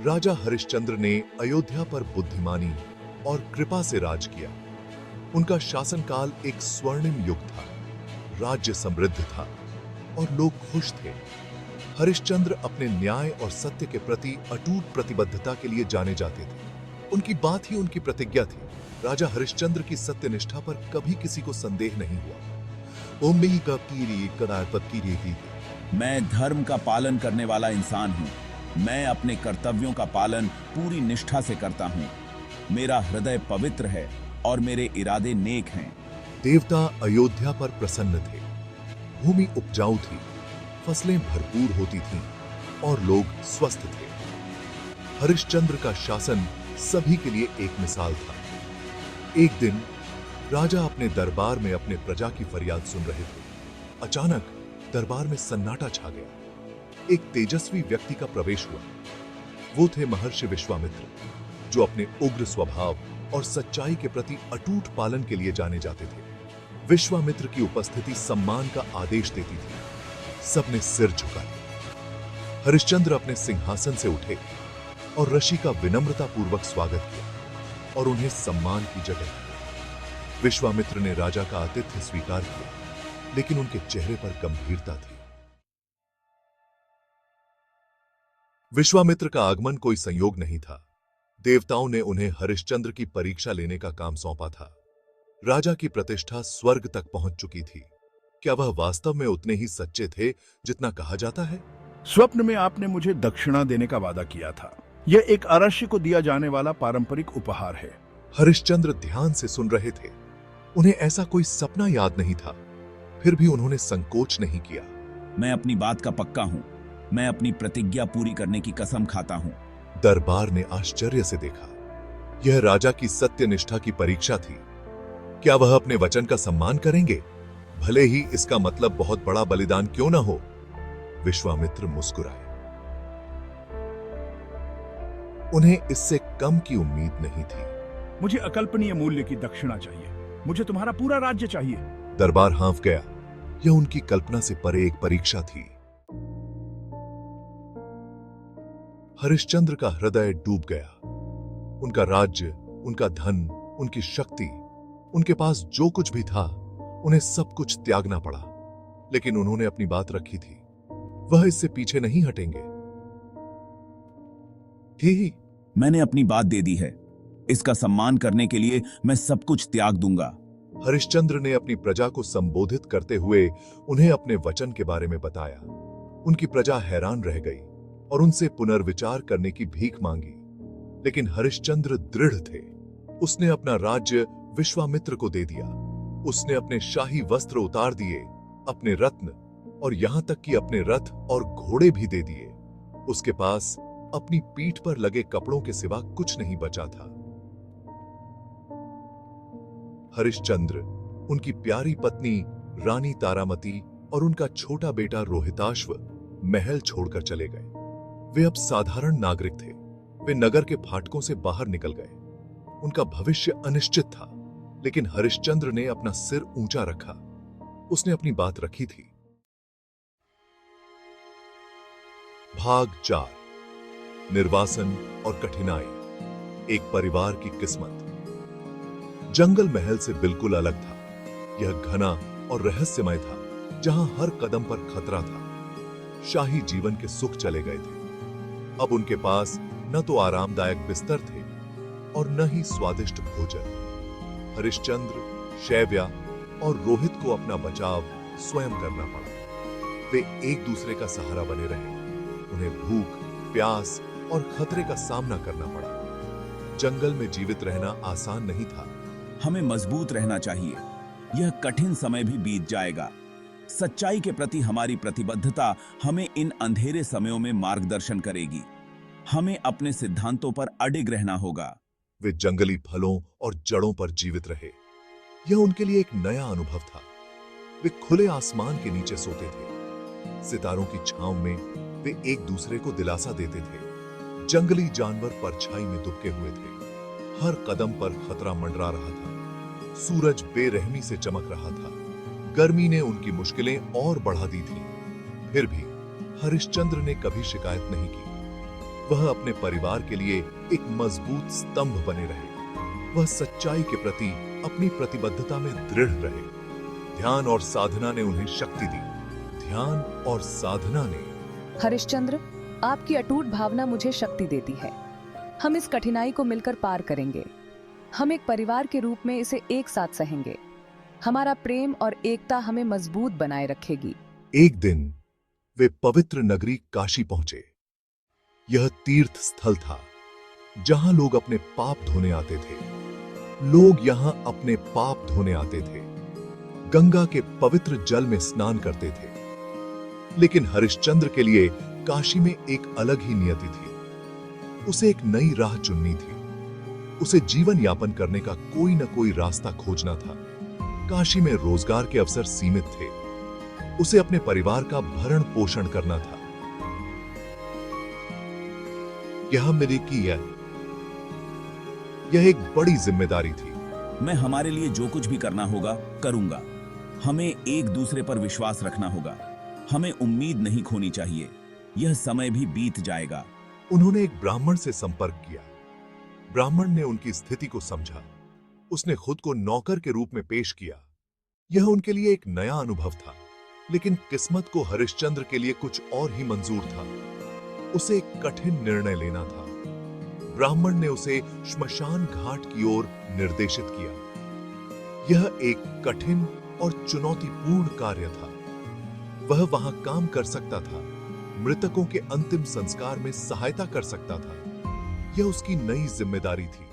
राजा हरिश्चंद्र ने अयोध्या पर बुद्धिमानी और कृपा से राज किया। उनका शासनकाल एक स्वर्णिम युग था। राज्य समृद्ध था और लोग खुश थे। हरिश्चंद्र अपने न्याय और सत्य के प्रति अटूट प्रतिबद्धता के लिए जाने जाते थे। उनकी बात ही उनकी प्रतिज्ञा थी। राजा हरिश्चंद्र की सत्यनिष्ठा पर कभी किसी को संदेह नहीं हुआ। ओम्बी का कीरी कदापत की रीति। मैं धर्म का पालन करने वाला इंसान हूँ। मैं अपने कर्तव्यों का पालन पूरी निष्ठा से करता हूँ। मेरा हृदय पवित्र है और मेरे इरादे नेक हैं। देवता अयोध्या पर प्रसन्न थे। भूमि उपजाऊ थी, फसलें भरपूर होती थीं और लोग स्वस्थ थे। हरिश्चंद्र का शासन सभी के लिए एक मिसाल था। एक दिन राजा अपने दरबार में अपने प्रजा की फरियाद सुन रहे थे। अचानक दरबार में सन्नाटा छा गया। एक तेजस्वी व्यक्ति का प्रवेश हुआ। वो थे महर्षि विश्वामित्र, जो अपने उग्र स्वभाव और सच्चाई के प्रति अटूट पालन के लिए जाने जाते थे। विश्वामित्र की उपस्थिति सम्मान का आदेश देती थी। सबने सिर झुका लिया। हरिश्चंद्र अपने सिंहासन से उठे और ऋषि का विनम्रता पूर्वक स्वागत किया और उन्हें सम्मान की जगह दी। विश्वामित्र ने राजा का आतिथ्य स्वीकार किया, लेकिन उनके चेहरे पर गंभीरता थी। विश्वामित्र का आगमन कोई संयोग नहीं था। देवताओं ने उन्हें हरिश्चंद्र की परीक्षा लेने का काम सौंपा था। राजा की प्रतिष्ठा स्वर्ग तक पहुंच चुकी थी। क्या वह वास्तव में उतने ही सच्चे थे जितना कहा जाता है? स्वप्न में आपने मुझे दक्षिणा देने का वादा किया था। यह एक अरश्य को दिया जाने वाला पारंपरिक उपहार है। हरिश्चंद्र ध्यान से सुन रहे थे। उन्हें ऐसा कोई सपना याद नहीं था। फिर भी उन्होंने संकोच नहीं किया। मैं अपनी बात का पक्का हूँ। मैं अपनी प्रतिज्ञा पूरी करने की कसम खाता हूँ। दरबार ने आश्चर्य से देखा। यह राजा की सत्यनिष्ठा की परीक्षा थी। क्या वह अपने वचन का सम्मान करेंगे, भले ही इसका मतलब बहुत बड़ा बलिदान क्यों न हो? विश्वामित्र मुस्कुराए। उन्हें इससे कम की उम्मीद नहीं थी। मुझे अकल्पनीय मूल्य की दक्षिणा चाहिए। मुझे तुम्हारा पूरा राज्य चाहिए। दरबार हाँफ गया। यह उनकी कल्पना से परे एक परीक्षा थी। हरिश्चंद्र का हृदय डूब गया। उनका राज्य, उनका धन, उनकी शक्ति, उनके पास जो कुछ भी था, उन्हें सब कुछ त्यागना पड़ा। लेकिन उन्होंने अपनी बात रखी थी। वह इससे पीछे नहीं हटेंगे। ही मैंने अपनी बात दे दी है। इसका सम्मान करने के लिए मैं सब कुछ त्याग दूंगा। हरिश्चंद्र ने अपनी प्रजा को संबोधित करते हुए उन्हें अपने वचन के बारे में बताया। उनकी प्रजा हैरान रह गई और उनसे पुनर्विचार करने की भीख मांगी। लेकिन हरिश्चंद्र दृढ़ थे। उसने अपना राज्य विश्वामित्र को दे दिया। उसने अपने शाही वस्त्र उतार दिए, अपने रत्न और यहां तक कि अपने रथ और घोड़े भी दे दिए। उसके पास अपनी पीठ पर लगे कपड़ों के सिवा कुछ नहीं बचा था। हरिश्चंद्र, उनकी प्यारी पत्नी रानी तारामती और उनका छोटा बेटा रोहिताश्व महल छोड़कर चले गए। वे अब साधारण नागरिक थे। वे नगर के फाटकों से बाहर निकल गए। उनका भविष्य अनिश्चित था, लेकिन हरिश्चंद्र ने अपना सिर ऊंचा रखा। उसने अपनी बात रखी थी। भाग 4, निर्वासन और कठिनाई। एक परिवार की किस्मत। जंगल महल से बिल्कुल अलग था। यह घना और रहस्यमय था, जहां हर कदम पर खतरा था। शाही जीवन के सुख चले गए थे। अब उनके पास न तो आरामदायक बिस्तर थे और न ही स्वादिष्ट भोजन। हरिश्चंद्र, शैव्या और रोहित को अपना बचाव स्वयं करना पड़ा। वे एक दूसरे का सहारा बने रहे। उन्हें भूख, प्यास और खतरे का सामना करना पड़ा। जंगल में जीवित रहना आसान नहीं था। हमें मजबूत रहना चाहिए। यह कठिन समय भी बीत जाएगा। सच्चाई के प्रति हमारी प्रतिबद्धता हमें इन अंधेरे समयों में मार्गदर्शन करेगी। हमें अपने सिद्धांतों पर अडिग रहना होगा। वे जंगली फलों और जड़ों पर जीवित रहे। यह उनके लिए एक नया अनुभव था। वे खुले आसमान के नीचे सोते थे। सितारों की छांव में वे एक दूसरे को दिलासा देते थे। जंगली जानवर परछाई में दुबके हुए थे। हर कदम पर खतरा मंडरा रहा था। सूरज बेरहमी से चमक रहा था। गर्मी ने उनकी मुश्किलें और बढ़ा दी थीं। फिर भी हरिश्चंद्र ने कभी शिकायत नहीं की। वह अपने परिवार के लिए एक मजबूत स्तंभ बने रहे। वह सच्चाई के प्रति अपनी प्रतिबद्धता में दृढ़ रहे। ध्यान और साधना ने उन्हें शक्ति दी। ध्यान और साधना ने। हरिश्चंद्र, आपकी अटूट भावना मुझे शक्ति देती है। हम इस कठिनाई को मिलकर पार करेंगे। हम एक परिवार के रूप में इसे एक साथ सहेंगे। हमारा प्रेम और एकता हमें मजबूत बनाए रखेगी। एक दिन वे पवित्र नगरी काशी पहुंचे। यह तीर्थ स्थल था जहां लोग अपने पाप धोने आते थे। लोग यहां अपने पाप धोने आते थे, गंगा के पवित्र जल में स्नान करते थे। लेकिन हरिश्चंद्र के लिए काशी में एक अलग ही नियति थी। उसे एक नई राह चुननी थी। उसे जीवन यापन करने का कोई न कोई रास्ता खोजना था। काशी में रोजगार के अवसर सीमित थे। उसे अपने परिवार का भरण पोषण करना था। यह मेरी की है। यह एक बड़ी जिम्मेदारी थी। मैं हमारे लिए जो कुछ भी करना होगा करूंगा। हमें एक दूसरे पर विश्वास रखना होगा। हमें उम्मीद नहीं खोनी चाहिए। यह समय भी बीत जाएगा। उन्होंने एक ब्राह्मण से संपर्क किया। ब्राह्मण ने उनकी स्थिति को समझा। उसने खुद को नौकर के रूप में पेश किया। यह उनके लिए एक नया अनुभव था, लेकिन किस्मत को हरिश्चंद्र के लिए कुछ और ही मंजूर था। उसे एक कठिन निर्णय लेना था। ब्राह्मण ने उसे श्मशान घाट की ओर निर्देशित किया। यह एक कठिन और चुनौतीपूर्ण कार्य था। वह वहां काम कर सकता था, मृतकों के अंतिम संस्कार में सहायता कर सकता था। यह उसकी नई जिम्मेदारी थी।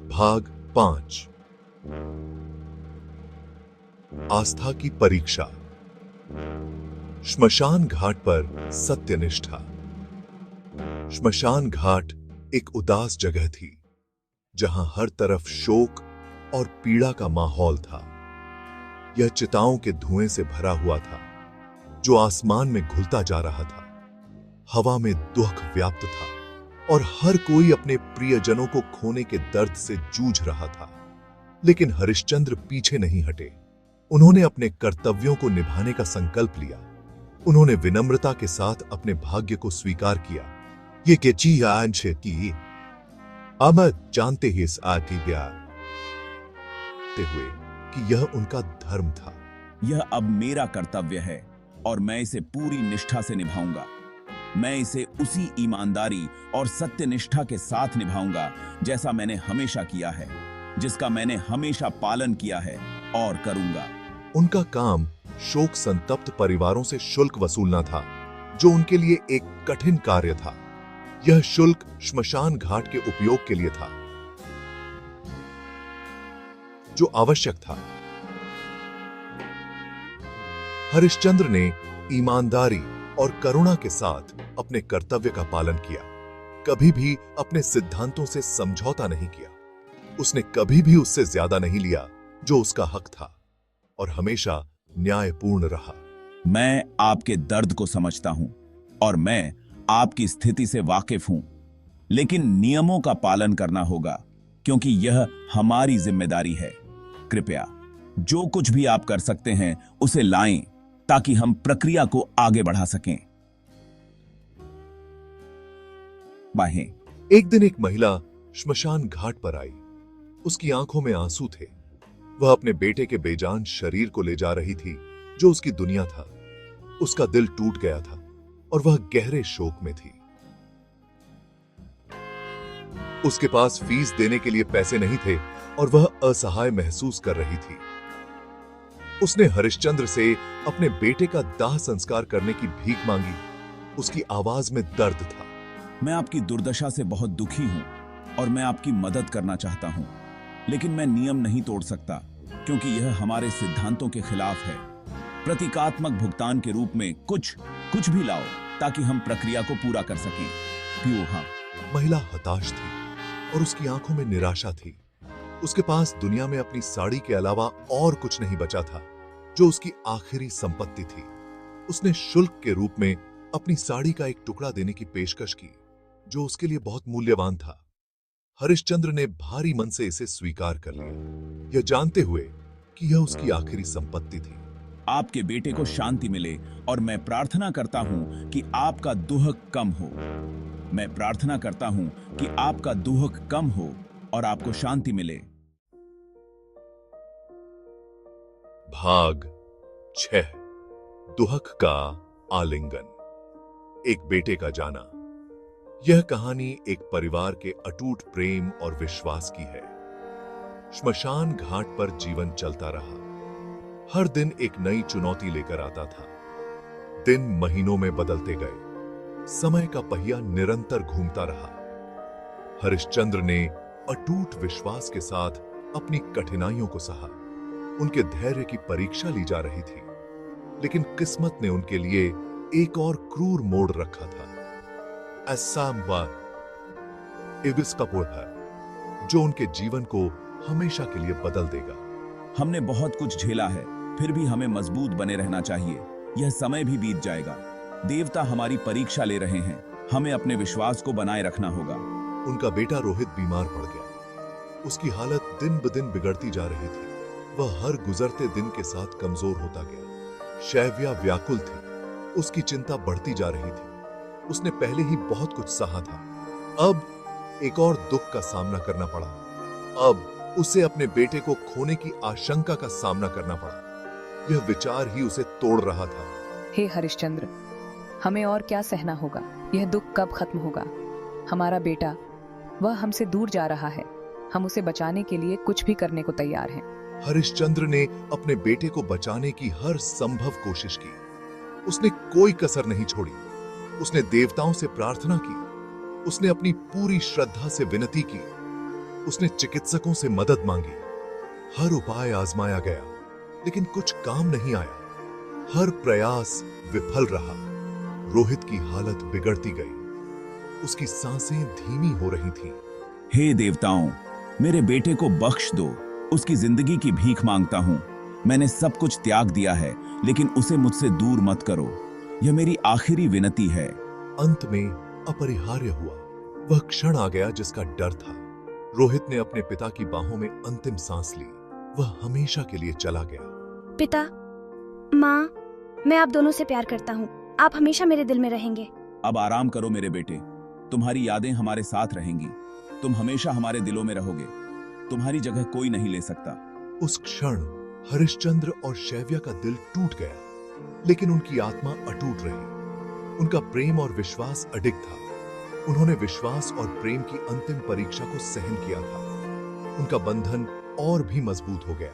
भाग 5। आस्था की परीक्षा। श्मशान घाट पर सत्यनिष्ठा। श्मशान घाट एक उदास जगह थी, जहां हर तरफ शोक और पीड़ा का माहौल था। यह चिताओं के धुएं से भरा हुआ था, जो आसमान में घुलता जा रहा था। हवा में दुख व्याप्त था और हर कोई अपने प्रियजनों को खोने के दर्द से जूझ रहा था। लेकिन हरिश्चंद्र पीछे नहीं हटे। उन्होंने अपने कर्तव्यों को निभाने का संकल्प लिया। उन्होंने विनम्रता के साथ अपने भाग्य को स्वीकार किया। ये केची आंशे की अमर जानते ही इस आती हुए कि यह उनका धर्म था। यह अब मेरा कर्तव्य है और मैं इसे पूरी निष्ठा से निभाऊंगा। मैं इसे उसी ईमानदारी और सत्यनिष्ठा के साथ निभाऊंगा जैसा मैंने हमेशा किया है, जिसका मैंने हमेशा पालन किया है और करूंगा। उनका काम शोक संतप्त परिवारों से शुल्क वसूलना था, जो उनके लिए एक कठिन कार्य था। यह शुल्क श्मशान घाट के उपयोग के लिए था, जो आवश्यक था। हरिश्चंद्र ने ईमानदारी और करुणा के साथ अपने कर्तव्य का पालन किया। कभी भी अपने सिद्धांतों से समझौता नहीं किया। उसने कभी भी उससे ज्यादा नहीं लिया जो उसका हक था, और हमेशा न्यायपूर्ण रहा। मैं आपके दर्द को समझता हूं और मैं आपकी स्थिति से वाकिफ हूं, लेकिन नियमों का पालन करना होगा, क्योंकि यह हमारी जिम्मेदारी है। कृपया जो कुछ भी आप कर सकते हैं उसे लाएं, ताकि हम प्रक्रिया को आगे बढ़ा सकें। बाहें। एक दिन एक महिला श्मशान घाट पर आई। उसकी आंखों में आंसू थे। वह अपने बेटे के बेजान शरीर को ले जा रही थी, जो उसकी दुनिया था। उसका दिल टूट गया था और वह गहरे शोक में थी। उसके पास फीस देने के लिए पैसे नहीं थे और वह असहाय महसूस कर रही थी। उसने हरिश्चंद्र से अपने बेटे का दाह संस्कार करने की भीख मांगी। उसकी आवाज में दर्द था। मैं आपकी दुर्दशा से बहुत दुखी हूं और मैं आपकी मदद करना चाहता हूं, लेकिन मैं नियम नहीं तोड़ सकता, क्योंकि यह हमारे सिद्धांतों के खिलाफ है। प्रतीकात्मक भुगतान के रूप में कुछ भी लाओ, ताकि हम प्रक्रिया को पूरा कर सकें। पियो। हाँ। महिला हताश थी और उसकी आंखों में निराशा थी। उसके पास दुनिया में अपनी साड़ी के अलावा और कुछ नहीं बचा था, जो उसकी आखिरी संपत्ति थी। उसने शुल्क के रूप में अपनी साड़ी का एक टुकड़ा देने की पेशकश की, जो उसके लिए बहुत मूल्यवान था। हरिश्चंद्र ने भारी मन से इसे स्वीकार कर लिया, यह जानते हुए कि यह उसकी आखिरी संपत्ति थी। आपके बेटे को शांति मिले और मैं प्रार्थना करता हूं कि आपका दुख कम हो। मैं प्रार्थना करता हूं कि आपका दुख कम हो और आपको शांति मिले। भाग 6 दुहक का आलिंगन। एक बेटे का जाना। यह कहानी एक परिवार के अटूट प्रेम और विश्वास की है। श्मशान घाट पर जीवन चलता रहा। हर दिन एक नई चुनौती लेकर आता था। दिन महीनों में बदलते गए। समय का पहिया निरंतर घूमता रहा। हरिश्चंद्र ने अटूट विश्वास के साथ अपनी कठिनाइयों को सहा। उनके धैर्य की परीक्षा ली जा रही थी, लेकिन किस्मत ने उनके लिए एक और क्रूर मोड़ रखा था। ऐसा इबिस का है जो उनके जीवन को हमेशा के लिए बदल देगा। हमने बहुत कुछ झेला है, फिर भी हमें मजबूत बने रहना चाहिए। यह समय भी बीत जाएगा। देवता हमारी परीक्षा ले रहे हैं। हमें अपने विश्वास को बनाए रखना होगा। उनका बेटा रोहित बीमार पड़ गया। उसकी हालत दिन ब दिन बिगड़ती जा रही थी। वह हर गुजरते दिन के साथ कमजोर होता गया। शैव्या व्याकुल थी। उसकी चिंता बढ़ती जा रही थी। उसने पहले ही बहुत कुछ सहा था। अब एक और दुख का सामना करना पड़ा। अब उसे अपने बेटे को खोने की आशंका का सामना करना पड़ा। यह विचार ही उसे तोड़ रहा था। हे हरिश्चंद्र, हमें और क्या सहना होगा? यह दुख कब खत्म होगा? हमारा बेटा, वह हमसे दूर जा रहा है। हम उसे बचाने के लिए कुछ भी करने को तैयार हैं। हरिश्चंद्र ने अपने बेटे को बचाने की हर संभव कोशिश की। उसने कोई कसर नहीं छोड़ी। उसने देवताओं से प्रार्थना की। उसने अपनी पूरी श्रद्धा से विनती की। उसने चिकित्सकों से मदद मांगी। हर उपाय आजमाया गया, लेकिन कुछ काम नहीं आया। हर प्रयास विफल रहा। रोहित की हालत बिगड़ती गई। उसकी सांसें धीमी हो रही थीं। हे देवताओं, मेरे बेटे को बख्श दो। उसकी जिंदगी की भीख मांगता हूं। मैंने सब कुछ त्याग दिया है, लेकिन उसे मुझसे दूर मत करो। यह मेरी आखिरी विनती है। अंत में अपरिहार्य हुआ। वह क्षण आ गया जिसका डर था। रोहित ने अपने पिता की बाहों में अंतिम सांस ली। वह हमेशा के लिए चला गया। पिता, माँ, मैं आप दोनों से प्यार करता हूँ। आप हमेशा मेरे दिल में रहेंगे। अब आराम करो मेरे बेटे। तुम्हारी यादें हमारे साथ रहेंगी। तुम हमेशा हमारे दिलों में रहोगे। तुम्हारी जगह कोई नहीं ले सकता। उस क्षण हरिश्चंद्र और शैव्या का दिल टूट गया, लेकिन उनकी आत्मा अटूट रही। उनका प्रेम और विश्वास अडिग था। उन्होंने विश्वास और प्रेम की अंतिम परीक्षा को सहन किया था। उनका बंधन और भी मजबूत हो गया।